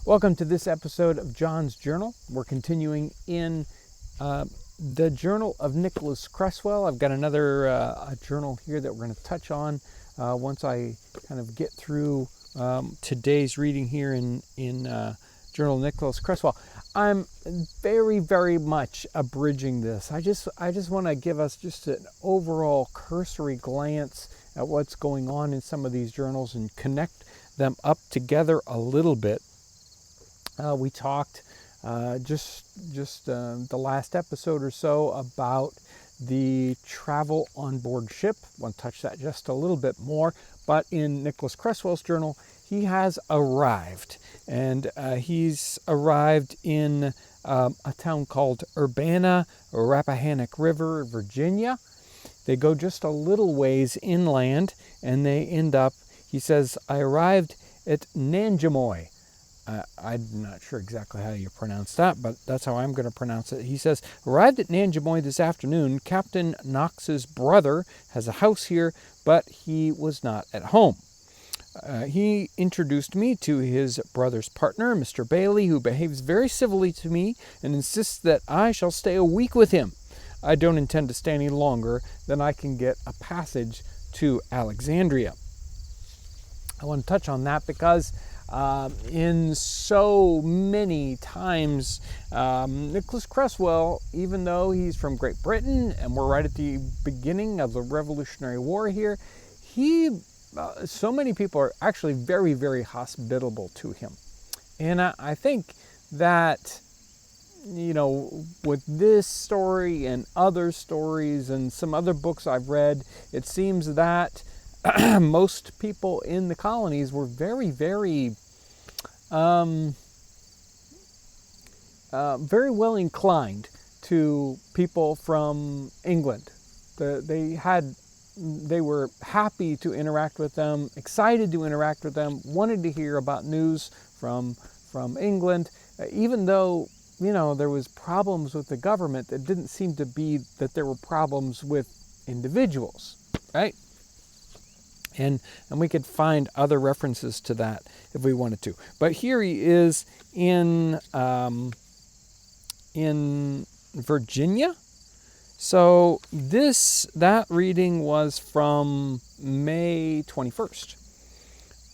Welcome to this episode of John's Journal. We're continuing in the Journal of Nicholas Creswell. I've got another journal here that we're going to touch on once I kind of get through today's reading here in Journal of Nicholas Creswell. I'm very, very much abridging this. I just want to give us just an overall cursory glance at what's going on in some of these journals and connect them up together a little bit. We talked just the last episode or so about the travel on board ship. I want to touch that just a little bit more. But in Nicholas Creswell's journal, he has arrived. And he's arrived in a town called Urbana, Rappahannock River, Virginia. They go just a little ways inland and they end up, he says, I arrived at Nanjemoy. I'm not sure exactly how you pronounce that, but that's how I'm going to pronounce it. He says, arrived at Nanjemoy this afternoon. Captain Knox's brother has a house here, but he was not at home. He introduced me to his brother's partner, Mr. Bailey, who behaves very civilly to me and insists that I shall stay a week with him. I don't intend to stay any longer than I can get a passage to Alexandria. I want to touch on that because in so many times, Nicholas Creswell, even though he's from Great Britain and we're right at the beginning of the Revolutionary War here, so many people are actually very, very hospitable to him. And I think that, you know, with this story and other stories and some other books I've read, it seems that most people in the colonies were very, very, very well inclined to people from England. They were happy to interact with them, excited to interact with them, wanted to hear about news from England, even though, you know, there was problems with the government. It didn't seem to be that there were problems with individuals, right? And we could find other references to that if we wanted to. But here he is in Virginia. So that reading was from May 21st.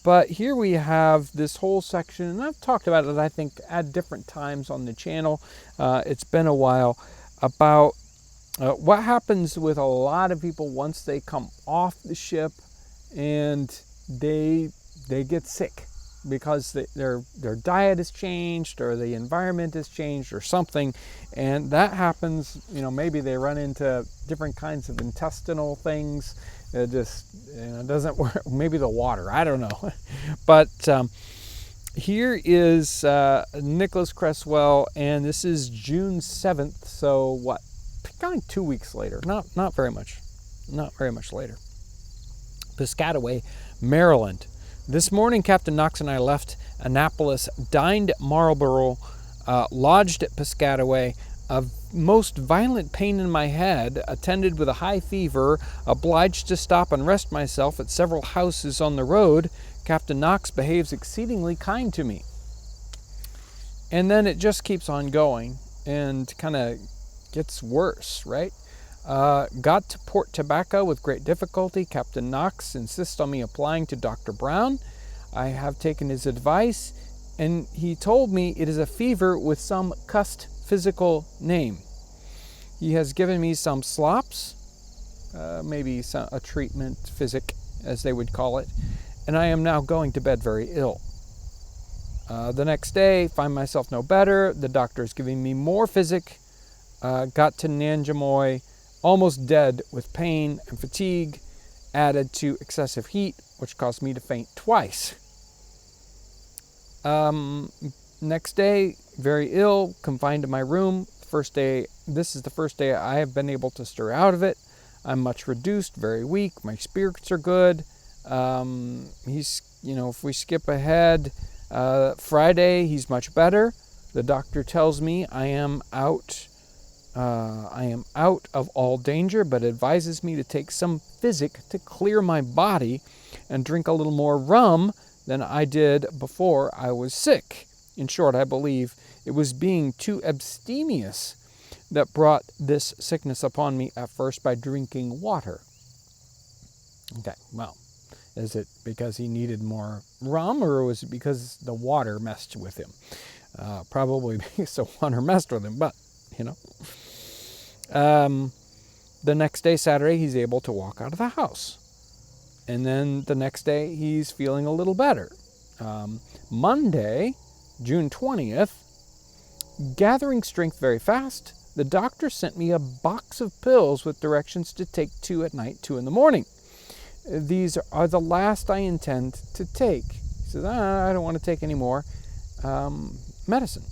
But here we have this whole section, and I've talked about it, I think, at different times on the channel. It's been a while, about what happens with a lot of people once they come off the ship and they get sick because their diet has changed or the environment has changed or something, and that happens. You know, maybe they run into different kinds of intestinal things. It just, you know, doesn't work. Maybe the water, I don't know. But here is Nicholas Creswell, and this is June 7th. So what? Kind of 2 weeks later. Not very much later. Piscataway, Maryland. This morning, Captain Knox and I left Annapolis, dined at Marlborough, lodged at Piscataway. A most violent pain in my head, attended with a high fever, obliged to stop and rest myself at several houses on the road. Captain Knox behaves exceedingly kind to me. And then it just keeps on going and kind of gets worse, right? Got to Port Tobacco with great difficulty. Captain Knox insists on me applying to Dr. Brown. I have taken his advice, and he told me it is a fever with some cussed physical name. He has given me some slops, maybe a treatment physic, as they would call it, and I am now going to bed very ill. The next day, find myself no better. The doctor is giving me more physic. Got to Nanjemoy, almost dead with pain and fatigue, added to excessive heat, which caused me to faint twice. Next day, very ill, confined to my room. This is the first day I have been able to stir out of it. I'm much reduced, very weak. My spirits are good. If we skip ahead, Friday, he's much better. The doctor tells me I am out of all danger, but advises me to take some physic to clear my body and drink a little more rum than I did before I was sick. In short, I believe it was being too abstemious that brought this sickness upon me at first by drinking water. Okay, well, is it because he needed more rum, or was it because the water messed with him? Probably because the water messed with him, but, the next day, Saturday, he's able to walk out of the house. And then the next day, he's feeling a little better. Monday, June 20th, gathering strength very fast, the doctor sent me a box of pills with directions to take 2 at night, 2 in the morning. These are the last I intend to take. He says, I don't want to take any more medicine.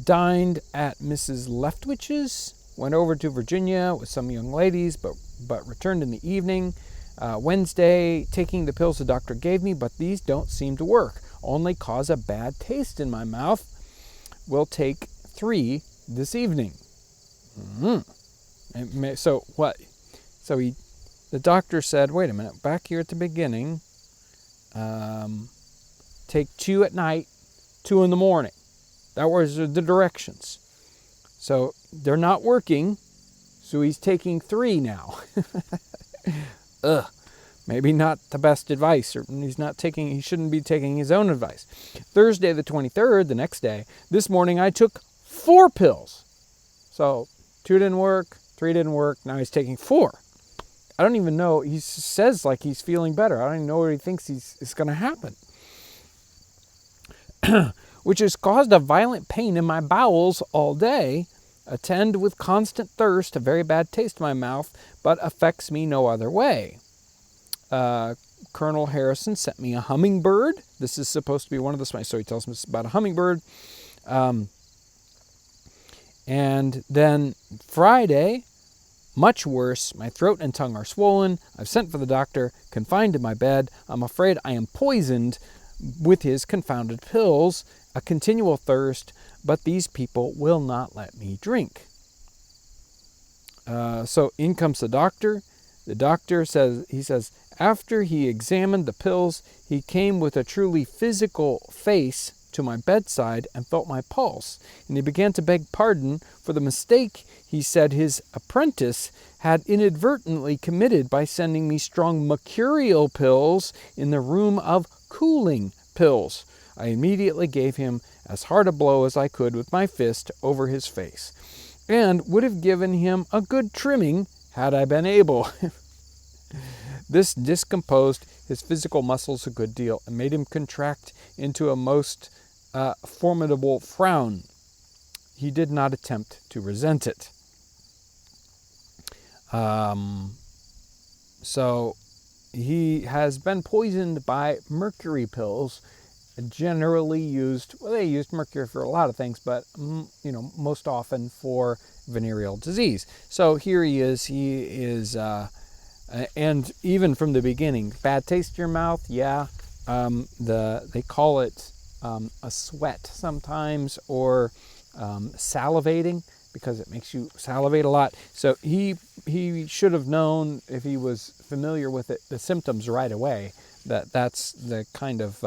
Dined at Mrs. Leftwich's, went over to Virginia with some young ladies, but returned in the evening. Wednesday, taking the pills the doctor gave me, but these don't seem to work, only cause a bad taste in my mouth. Will take 3 this evening. So what? So the doctor said, wait a minute, back here at the beginning, take 2 at night, 2 in the morning. That was the directions. So they're not working, so he's taking 3 now. Maybe not the best advice, or he shouldn't be taking his own advice. Thursday the 23rd, the next day, this morning I took 4 pills. So 2 didn't work, 3 didn't work, now he's taking 4. I don't even know, he says like he's feeling better. I don't even know what he thinks is going to happen. Which has caused a violent pain in my bowels all day, attend with constant thirst, a very bad taste in my mouth, but affects me no other way. Colonel Harrison sent me a hummingbird. This is supposed to be one of the spices, so he tells me about a hummingbird. And then Friday, much worse. My throat and tongue are swollen. I've sent for the doctor, confined in my bed. I'm afraid I am poisoned with his confounded pills, a continual thirst, but these people will not let me drink. So in comes the doctor. The doctor says, after he examined the pills, he came with a truly physical face to my bedside and felt my pulse. And he began to beg pardon for the mistake he said his apprentice had inadvertently committed by sending me strong mercurial pills in the room of cooling pills. I immediately gave him as hard a blow as I could with my fist over his face, and would have given him a good trimming had I been able. This discomposed his physical muscles a good deal and made him contract into a most formidable frown. He did not attempt to resent it. So he has been poisoned by mercury pills, generally used, well, they used mercury for a lot of things, but most often for venereal disease. So here he is, and even from the beginning, bad taste in your mouth, yeah. They call it a sweat sometimes, or salivating, because it makes you salivate a lot. So he should have known, if he was familiar with it, the symptoms right away, that's the kind of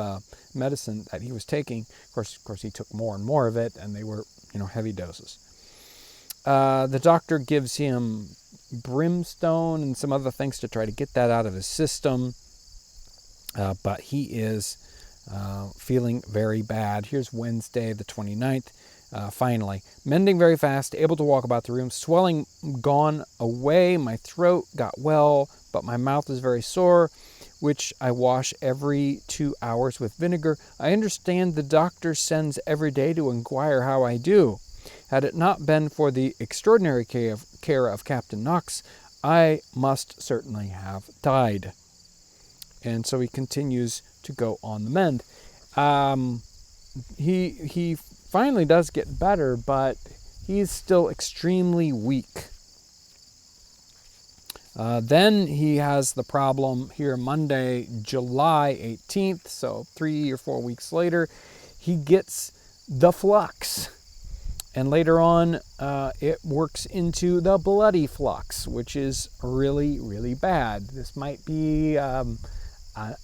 medicine that he was taking. Of course, he took more and more of it, and they were heavy doses. The doctor gives him brimstone and some other things to try to get that out of his system, but he is feeling very bad. Here's Wednesday the 29th. Finally, mending very fast, able to walk about the room, swelling gone away, my throat got well, but my mouth is very sore, which I wash every 2 hours with vinegar. I understand the doctor sends every day to inquire how I do. Had it not been for the extraordinary care of Captain Knox, I must certainly have died. And so he continues to go on the mend. He finally does get better, but he's still extremely weak. Then he has the problem here Monday, July 18th, so 3 or 4 weeks later, he gets the flux. And later on, it works into the bloody flux, which is really, really bad. This might be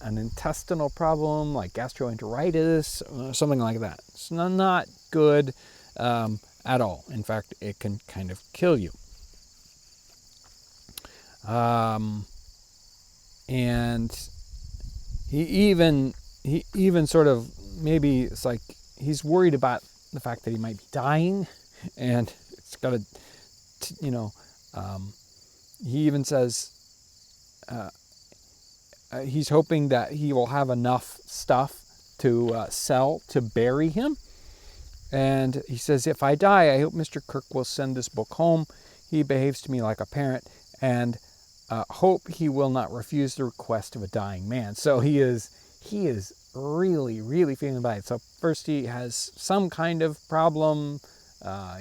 an intestinal problem like gastroenteritis, something like that. It's not good at all. In fact, it can kind of kill you. And he even sort of, maybe it's like he's worried about the fact that he might be dying, and it's got to, he even says he's hoping that he will have enough stuff to sell to bury him. And he says, if I die, I hope Mr. Kirk will send this book home. He behaves to me like a parent, and hope he will not refuse the request of a dying man. So he is really, really feeling bad. So first he has some kind of problem.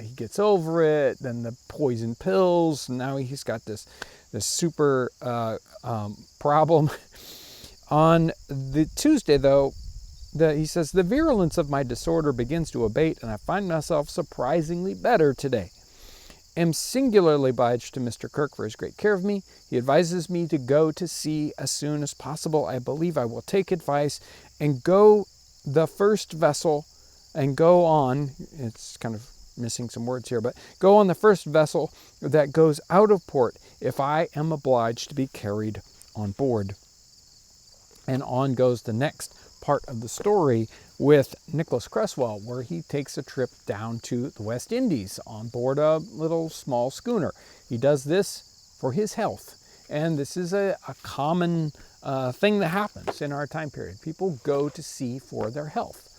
He gets over it. Then the poison pills. Now he's got this super problem. On the Tuesday, though, he says, the virulence of my disorder begins to abate, and I find myself surprisingly better today. Am singularly obliged to Mr. Kirk for his great care of me. He advises me to go to sea as soon as possible. I believe I will take advice and go the first vessel and go on. It's kind of missing some words here, but go on the first vessel that goes out of port if I am obliged to be carried on board. And on goes the next part of the story with Nicholas Creswell, where he takes a trip down to the West Indies on board a little small schooner. He does this for his health, and this is a common thing that happens in our time period. People go to sea for their health.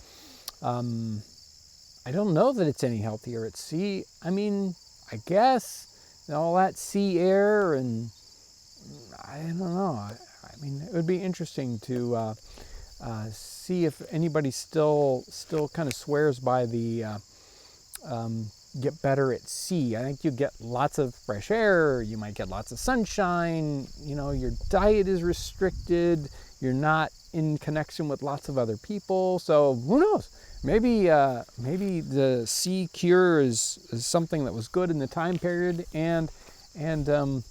I don't know that it's any healthier at sea. I mean, I guess all that sea air, and I don't know. I mean, it would be interesting to see if anybody still kind of swears by the get better at sea. I think you get lots of fresh air, you might get lots of sunshine, your diet is restricted, you're not in connection with lots of other people, so who knows? Maybe the sea cure is something that was good in the time period, and maybe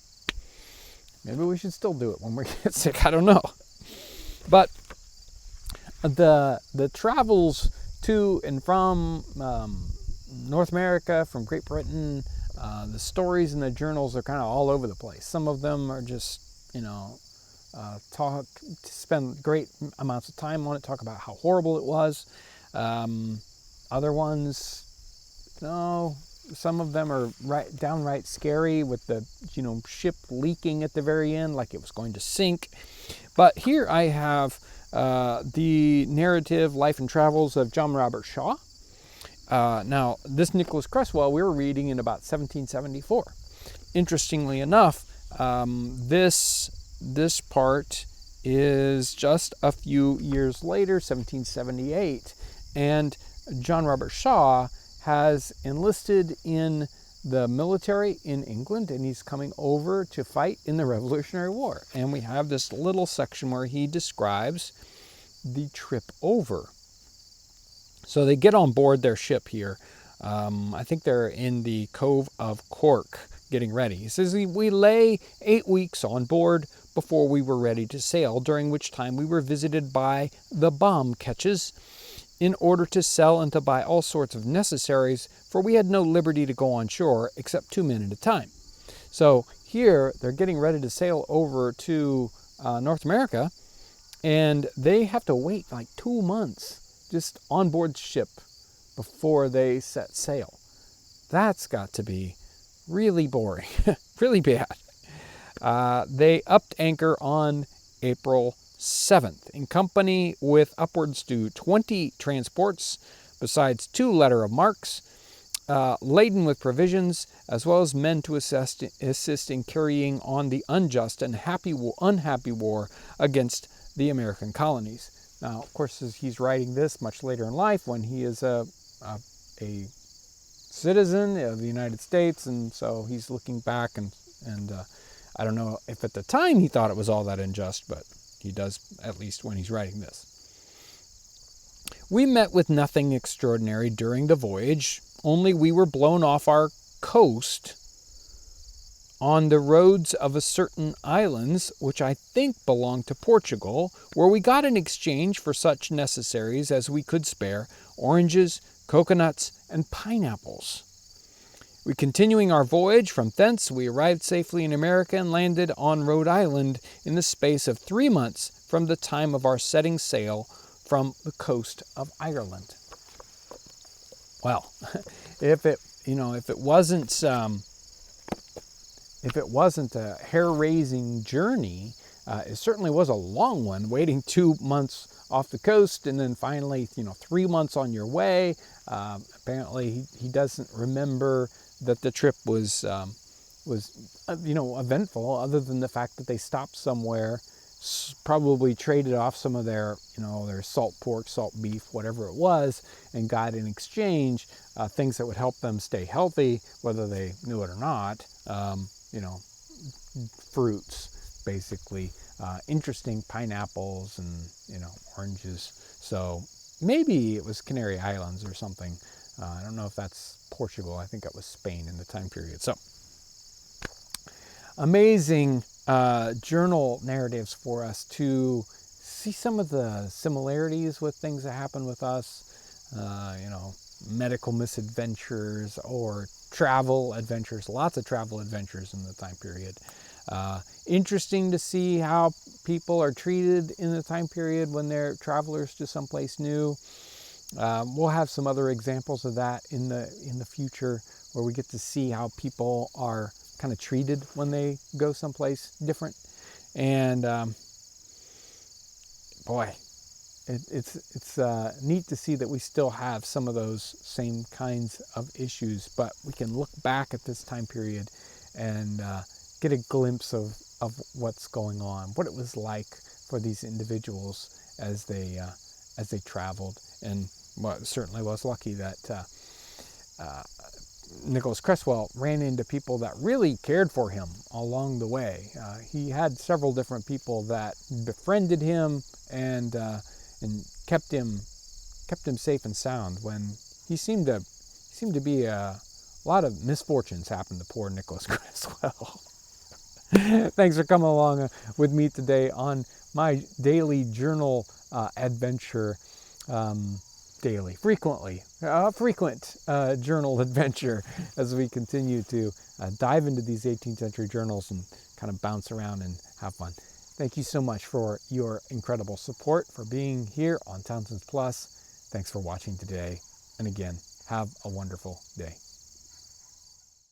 we should still do it when we get sick. I don't know. But the travels to and from North America, from Great Britain, the stories in the journals are kind of all over the place. Some of them are just, spend great amounts of time on it, talk about how horrible it was. Other ones, no, some of them are downright scary with the, ship leaking at the very end like it was going to sink. But here I have the narrative Life and Travels of John Robert Shaw. Now, this Nicholas Creswell we were reading in about 1774. Interestingly enough, this part is just a few years later, 1778, and John Robert Shaw has enlisted in the military in England, and he's coming over to fight in the Revolutionary War. And we have this little section where he describes the trip over. So they get on board their ship here. I think they're in the Cove of Cork getting ready. He says, we lay 8 weeks on board before we were ready to sail, during which time we were visited by the bomb ketches in order to sell and to buy all sorts of necessaries, for we had no liberty to go on shore except 2 men at a time. So here they're getting ready to sail over to North America, and they have to wait like 2 months just on board ship before they set sail. That's got to be really boring, really bad. They upped anchor on April 7th in company with upwards to 20 transports, besides 2 letter of marques, laden with provisions, as well as men to assist in carrying on the unjust and unhappy war against the American colonies. Now, of course, he's writing this much later in life when he is a citizen of the United States, and so he's looking back and I don't know if at the time he thought it was all that unjust, but he does at least when he's writing this. We met with nothing extraordinary during the voyage, only we were blown off our coast on the roads of a certain islands, which I think belonged to Portugal, where we got in exchange for such necessaries as we could spare, oranges, coconuts, and pineapples. We continuing our voyage from thence, we arrived safely in America and landed on Rhode Island in the space of 3 months from the time of our setting sail from the coast of Ireland. Well, if it wasn't a hair-raising journey, it certainly was a long one, waiting 2 months off the coast and then finally 3 months on your way. Apparently he doesn't remember that the trip was eventful, other than the fact that they stopped somewhere, probably traded off some of their their salt pork, salt beef, whatever it was, and got in exchange things that would help them stay healthy, whether they knew it or not. Fruits, basically, interesting pineapples and oranges. So maybe it was Canary Islands or something. I don't know if that's Portugal. I think it was Spain in the time period. So amazing journal narratives for us to see some of the similarities with things that happen with us. Medical misadventures or travel adventures. Lots of travel adventures in the time period. Interesting to see how people are treated in the time period when they're travelers to someplace new. We'll have some other examples of that in the future, where we get to see how people are kind of treated when they go someplace different. And boy, it's neat to see that we still have some of those same kinds of issues, but we can look back at this time period and get a glimpse of what's going on, what it was like for these individuals as they traveled. And well, it certainly was lucky that Nicholas Creswell ran into people that really cared for him along the way. He had several different people that befriended him and kept him safe and sound when he seemed to be a lot of misfortunes happened to poor Nicholas Creswell. Thanks for coming along with me today on my daily journal adventure. Frequent journal adventure as we continue to dive into these 18th century journals and kind of bounce around and have fun. Thank you so much for your incredible support, for being here on Townsend's Plus. Thanks for watching today. And again, have a wonderful day.